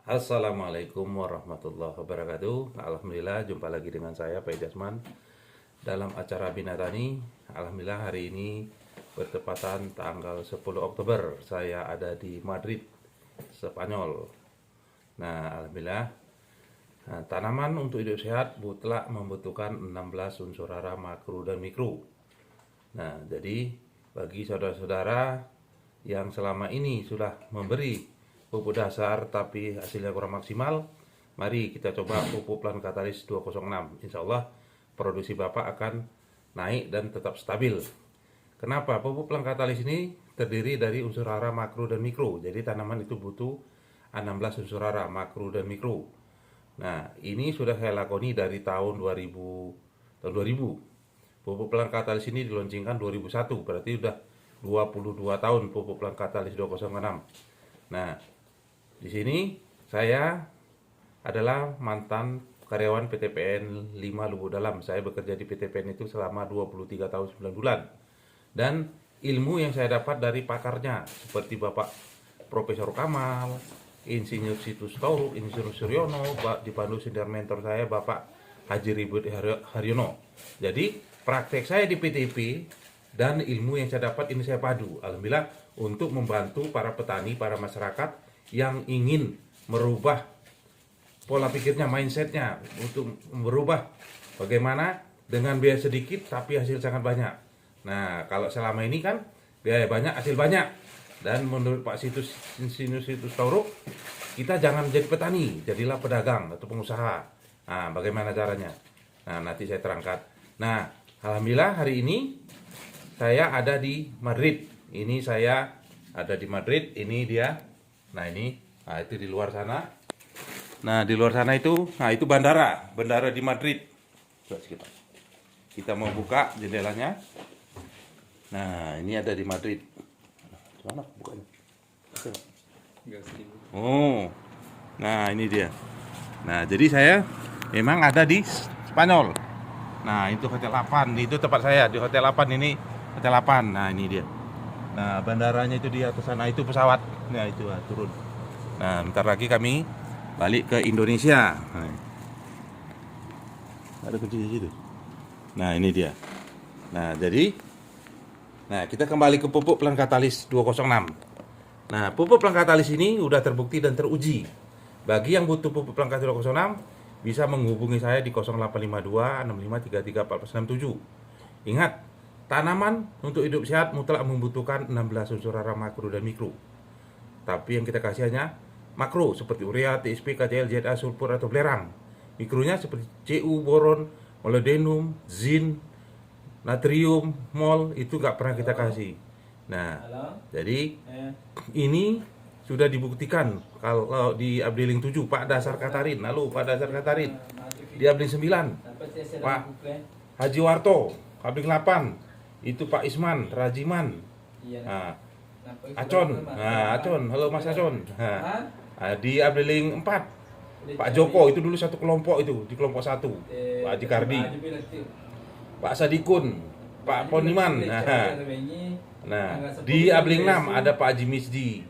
Assalamualaikum warahmatullahi wabarakatuh. Alhamdulillah jumpa lagi dengan saya Pak Jasman dalam acara Bina Tani. Alhamdulillah hari ini bertepatan tanggal 10 Oktober saya ada di Madrid, Spanyol. Nah, alhamdulillah tanaman untuk hidup sehat mutlak membutuhkan 16 unsur hara makro dan mikro. Nah, jadi bagi saudara-saudara yang selama ini sudah memberi pupuk dasar tapi hasilnya kurang maksimal, mari kita coba pupuk Plant Catalyst 206. Insya Allah produksi Bapak akan naik dan tetap stabil. Kenapa? Pupuk Plant Catalyst ini terdiri dari unsur hara makro dan mikro. Jadi tanaman itu butuh 16 unsur hara makro dan mikro. Nah, ini sudah saya lakoni dari tahun 2000. Pupuk Plant Catalyst ini diluncurkan 2001, berarti sudah 22 tahun pupuk Plant Catalyst 206. Nah, di sini saya adalah mantan karyawan PTPN 5 Lubuk Dalam. Saya bekerja di PTPN itu selama 23 tahun 9 bulan. Dan ilmu yang saya dapat dari pakarnya seperti Bapak Profesor Kamal, Insinyur Situs Tauruk, Insinyur Suryono, dipandu senior mentor saya Bapak Haji Ribut Haryono. Jadi praktek saya di PTP dan ilmu yang saya dapat ini saya padu. Alhamdulillah untuk membantu para petani, para masyarakat yang ingin merubah pola pikirnya, mindsetnya, untuk merubah bagaimana dengan biaya sedikit tapi hasil sangat banyak. Nah, kalau selama ini kan biaya banyak, hasil banyak. Dan menurut Pak Situs Tauruk, kita jangan jadi petani, jadilah pedagang atau pengusaha. Nah, bagaimana caranya? Nah, nanti saya terangkan. Nah, alhamdulillah hari ini saya ada di Madrid. Ini saya ada di Madrid, ini dia. Nah, itu di luar sana. Nah, di luar sana itu, itu bandara di Madrid. Kita mau buka jendelanya. Nah, ini ada di Madrid. Mana bukanya? Oh, nah ini dia. Nah, jadi saya memang ada di Spanyol. Nah, itu Hotel 8, itu tempat saya di Hotel 8 ini, Hotel 8. Nah, ini dia. Nah, bandaranya itu di atas sana, itu pesawat. Nah, itu turun. Nah, bentar lagi kami balik ke Indonesia. Nah, ada kunci di situ. Nah, ini dia. Nah, jadi kita kembali ke pupuk Plant Catalyst 206. Nah, pupuk Plant Catalyst ini udah terbukti dan teruji. Bagi yang butuh pupuk Plant Catalyst 206 bisa menghubungi saya di 0852 6533 4467. Ingat, tanaman untuk hidup sehat mutlak membutuhkan 16 unsur hara makro dan mikro. Tapi yang kita kasih hanya makro seperti urea, TSP, KCl, ZA, sulfur atau belerang. Mikronya seperti Cu, boron, molybdenum, zin, natrium, mol, itu nggak pernah kita kasih. Nah, jadi ini sudah dibuktikan kalau di Abdeling 7 Pak Dasar Katarin, lalu Pak Dasar Katarin di Abdeling 9 Pak Haji Warto, Abdeling 8 itu Pak Isman Rajiman. Nah, Acon, Acon, halo Mas Acon. Nah, di Abdeling 4 Pak Joko, itu dulu satu kelompok, itu di kelompok 1 Pak Haji Kardi, Pak Sadikun, Pak Poniman. Nah, di Abdeling 6 ada Pak Haji Misdi,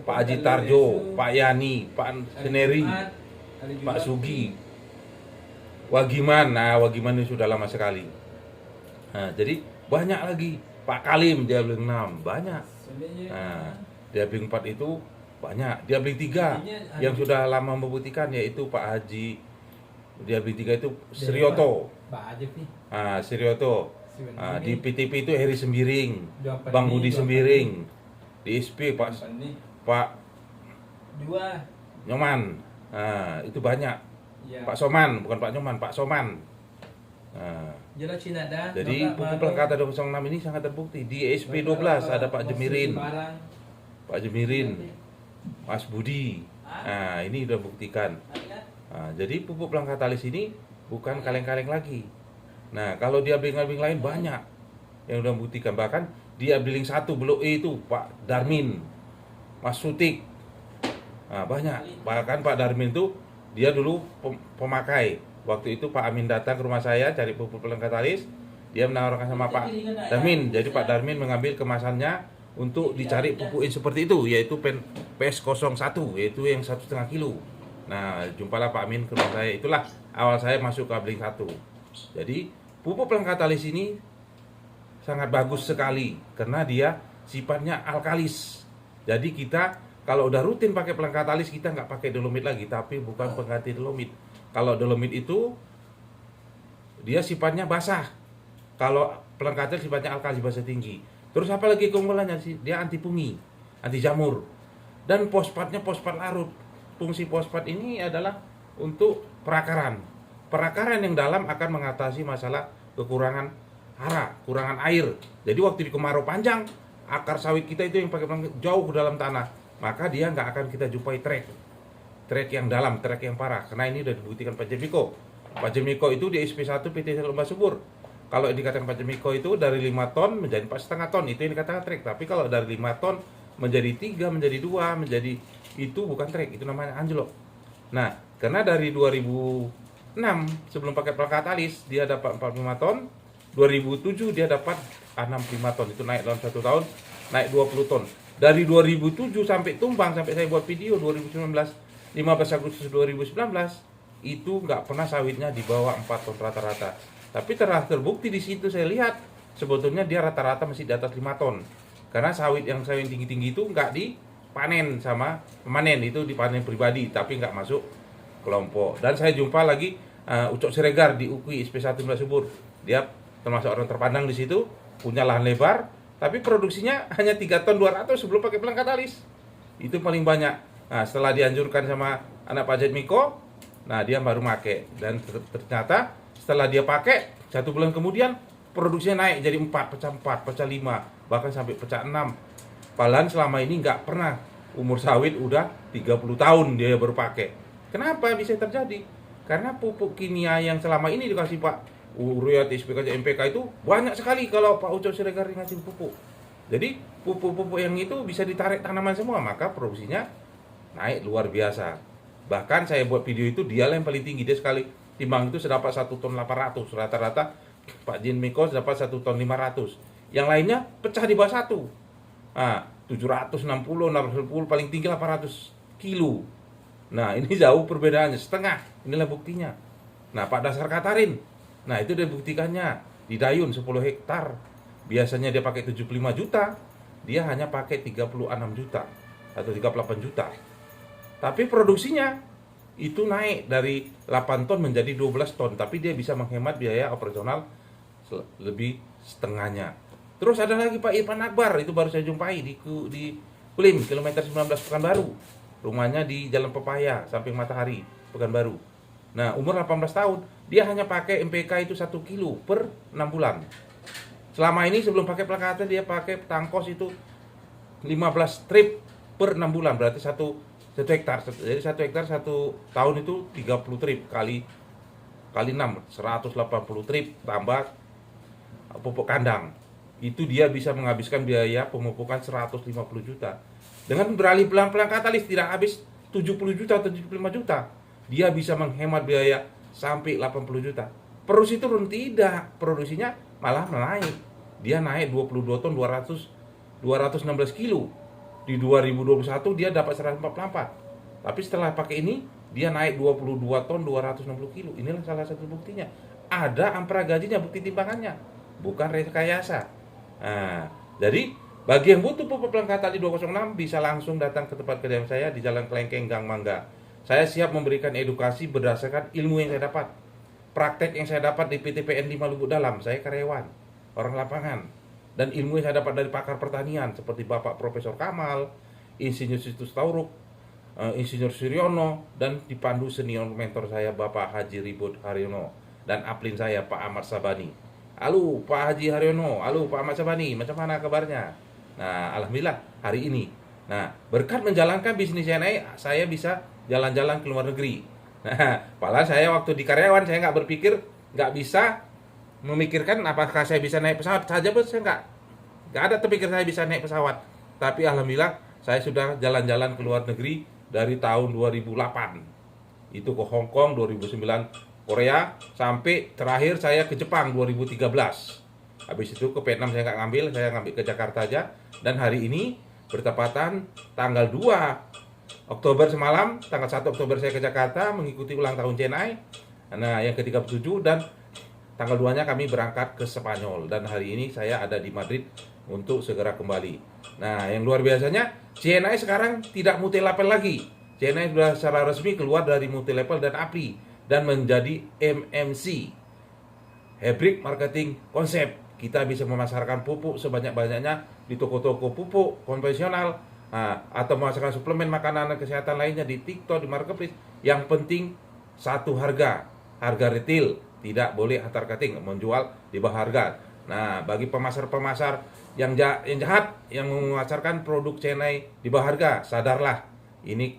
Pak Haji Tarjo, Pak Yani, Pak Seneri, Pak Sugi, Wagiman. Nah, Wagiman ini sudah lama sekali. Nah, jadi banyak lagi. Pak Kalim di Abdeling 6 banyak. Nah, di Abdeling 4 itu banyak. Di Abdeling 3 yang sudah lama membuktikan yaitu Pak Haji. Di Abdeling 3 itu Sirioto. Sirioto. Di PTP itu Heri Sembiring, Bang Budi Sembiring. Di SP Pak Nyoman. Nah, itu banyak. Pak Soman, bukan Pak Nyoman, Pak Soman. Nah, jadi pupuk Plant Catalyst 206 ini sangat terbukti. Di SP 12 ada Pak Jemirin, Mas Budi. Nah, ini udah buktikan. Nah, jadi pupuk Plant Catalyst ini bukan kaleng-kaleng lagi. Nah, kalau di abdeling lain banyak yang udah buktikan. Bahkan di Abdeling 1 Blok E itu Pak Darmin, Mas Sutik. Nah, banyak. Bahkan Pak Darmin itu dia dulu pemakai. Waktu itu Pak Amin datang ke rumah saya cari pupuk Plant Catalyst, dia menawarkan sama Pak Darmin. Jadi Pak Darmin mengambil kemasannya untuk dicari pupuk yang seperti itu, yaitu PS01, yaitu yang 1,5 kilo. Nah, jumpalah Pak Amin ke rumah saya. Itulah awal saya masuk ke Abling 1. Jadi pupuk pelengkap katalis ini sangat bagus sekali karena dia sifatnya alkalis. Jadi kita kalau udah rutin pakai pelengkap katalis, kita nggak pakai dolomit lagi, tapi bukan pengganti dolomit. Kalau dolomit itu dia sifatnya basah. Kalau pelengkap katalis sifatnya alkali, basa tinggi. Terus apa lagi keunggulannya sih? Dia anti fungi, anti jamur. Dan fosfatnya fosfat larut. Fungsi fosfat ini adalah untuk perakaran. Perakaran yang dalam akan mengatasi masalah kekurangan hara, kurangan air. Jadi waktu di kemarau panjang, akar sawit kita itu yang pakai jauh ke dalam tanah, maka dia nggak akan kita jumpai trek yang dalam, trek yang parah. Karena ini sudah dibuktikan Pak Jemiko. Pak Jemiko itu di SP1 PT Lomba Subur. Kalau dikatakan Pak Jemiko itu dari 5 ton menjadi 4,5 ton, itu yang dikatakan trek. Tapi kalau dari 5 ton menjadi 3, menjadi 2, menjadi itu bukan trek, itu namanya anjlok. Nah, karena dari 2006 sebelum pakai pelengkap katalis dia dapat 45 ton, 2007 dia dapat 65 ton, itu naik dalam 1 tahun, naik 20 ton. Dari 2007 sampai tumbang, sampai saya buat video 2019, 15 Agustus 2019, itu nggak pernah sawitnya di bawah 4 ton rata-rata. Tapi terbukti di situ saya lihat, sebetulnya dia rata-rata masih di atas 5 ton. Karena sawit yang tinggi-tinggi itu nggak dipanen sama pemanen, itu dipanen pribadi, tapi nggak masuk kelompok. Dan saya jumpa lagi Ucok Siregar di UKI SP1 Lomba Subur. Dia termasuk orang terpandang di situ, punya lahan lebar, tapi produksinya hanya 3 ton 200 sebelum pakai pelengkap katalis. Itu paling banyak. Nah, setelah dianjurkan sama anak Pak Jatmiko, nah dia baru pakai. Dan ternyata setelah dia pakai, 1 bulan kemudian produksinya naik jadi 4, pecah 4, pecah 5, bahkan sampai pecah 6. Padahal selama ini nggak pernah, umur sawit udah 30 tahun dia baru pakai. Kenapa bisa terjadi? Karena pupuk kimia yang selama ini dikasih Pak urea, TSPK, MPK itu banyak sekali kalau Pak Ucok Siregar ngasih pupuk. Jadi pupuk-pupuk yang itu bisa ditarik tanaman semua, maka produksinya naik luar biasa. Bahkan saya buat video itu dia yang paling tinggi, dia sekali timbang itu sedapat 1 ton 800, rata-rata Pak Jatmiko dapat 1 ton 500. Yang lainnya pecah di bawah 1. Nah, 760, 610, paling tinggi 800 kilo. Nah, ini jauh perbedaannya, setengah. Inilah buktinya. Nah, Pak Dasar Katarin. Nah, itu dia buktikannya. Di Dayun 10 hektar. Biasanya dia pakai 75 juta. Dia hanya pakai 36 juta atau 38 juta. Tapi produksinya itu naik dari 8 ton menjadi 12 ton. Tapi dia bisa menghemat biaya operasional lebih setengahnya. Terus ada lagi Pak Irfan Akbar, itu baru saya jumpai di Kulim, kilometer 19 Pekanbaru. Rumahnya di Jalan Pepaya, samping Matahari, Pekanbaru. Nah, umur 18 tahun, dia hanya pakai MPK itu 1 kilo per 6 bulan. Selama ini sebelum pakai plakatnya dia pakai tangkos itu 15 trip per 6 bulan, berarti 1 hektar. Jadi 1 hektar 1 tahun itu 30 trip kali 6, 180 trip tambah pupuk kandang. Itu dia bisa menghabiskan biaya pemupukan 150 juta. Dengan beralih pelengkap katalis tidak habis 70 juta atau 75 juta. Dia bisa menghemat biaya sampai 80 juta. Produksi turun tidak, produksinya malah naik. Dia naik 22 ton 216 kilo. Di 2021 dia dapat 144. Tapi setelah pakai ini dia naik 22 ton 260 kilo. Inilah salah satu buktinya. Ada ampera gajinya, bukti timbangannya, bukan rekayasa. Nah, jadi bagi yang butuh pupuk pelengkap tali 206 bisa langsung datang ke tempat kediaman saya di Jalan Kelengkeng Gang Mangga. Saya siap memberikan edukasi berdasarkan ilmu yang saya dapat. Praktek yang saya dapat di PTPN 5 Lubuk Dalam, saya karyawan, orang lapangan. Dan ilmu yang saya dapat dari pakar pertanian seperti Bapak Profesor Kamal, Insinyur Situs Tauruk, Insinyur Suryono, dan dipandu senior mentor saya Bapak Haji Ribut Haryono, dan aplin saya Pak Ahmad Sabani. Halo Pak Haji Haryono, halo Pak Ahmad Sabani, macam mana kabarnya? Nah, alhamdulillah hari ini. Nah, berkat menjalankan bisnis saya bisa jalan-jalan ke luar negeri. Nah, padahal saya waktu di karyawan saya nggak berpikir, nggak bisa memikirkan apakah saya bisa naik pesawat saja, saya nggak ada terpikir saya bisa naik pesawat. Tapi alhamdulillah saya sudah jalan-jalan ke luar negeri dari tahun 2008. Itu ke Hong Kong, 2009 Korea, sampai terakhir saya ke Jepang 2013. Habis itu ke Vietnam saya nggak ngambil, saya ngambil ke Jakarta aja. Dan hari ini bertepatan tanggal 2 Oktober semalam, tanggal 1 Oktober saya ke Jakarta mengikuti ulang tahun CNI. Nah, yang ke-37, dan tanggal 2-nya kami berangkat ke Spanyol. Dan hari ini saya ada di Madrid untuk segera kembali. Nah, yang luar biasanya, CNI sekarang tidak multi-level lagi. CNI sudah secara resmi keluar dari multi-level dan API dan menjadi MMC, Hybrid Marketing Konsep. Kita bisa memasarkan pupuk sebanyak-banyaknya di toko-toko pupuk konvensional, atau memasarkan suplemen makanan dan kesehatan lainnya di TikTok, di marketplace. Yang penting satu harga retail, tidak boleh targeting, menjual di bawah harga. Nah, bagi pemasar-pemasar yang jahat, yang memasarkan produk CNI di bawah harga, sadarlah, ini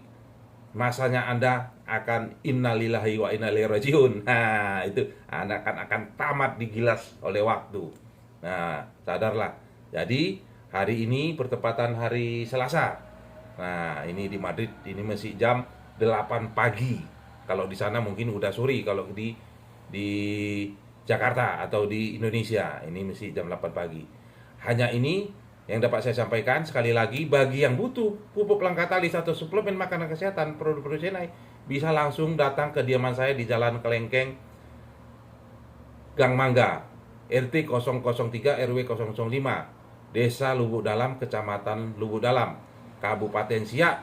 masanya Anda akan innalillahi wa inna ilaihi rajiun. Nah, itu Anda akan tamat digilas oleh waktu. Nah, sadarlah. Jadi, hari ini bertepatan hari Selasa. Nah, ini di Madrid ini masih jam 8 pagi. Kalau di sana mungkin udah sore, kalau di Jakarta atau di Indonesia ini masih jam 8 pagi. Hanya ini yang dapat saya sampaikan. Sekali lagi, bagi yang butuh pupuk langkah talis atau suplemen makanan kesehatan produk-produk CNI, bisa langsung datang ke diaman saya di Jalan Kelengkeng, Gang Mangga, RT 003 RW 005, Desa Lubuk Dalam, Kecamatan Lubuk Dalam, Kabupaten Siak,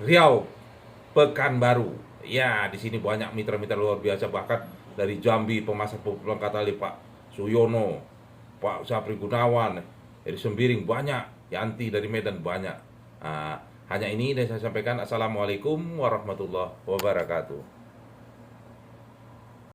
Riau, Pekanbaru. Ya, di sini banyak mitra-mitra luar biasa, bahkan dari Jambi pemasar pupuk langkah tali, Pak Suyono, Pak Sapri Gunawan, dari Sembiring banyak, Yanti dari Medan banyak. Hanya ini yang saya sampaikan. Assalamualaikum warahmatullahi wabarakatuh.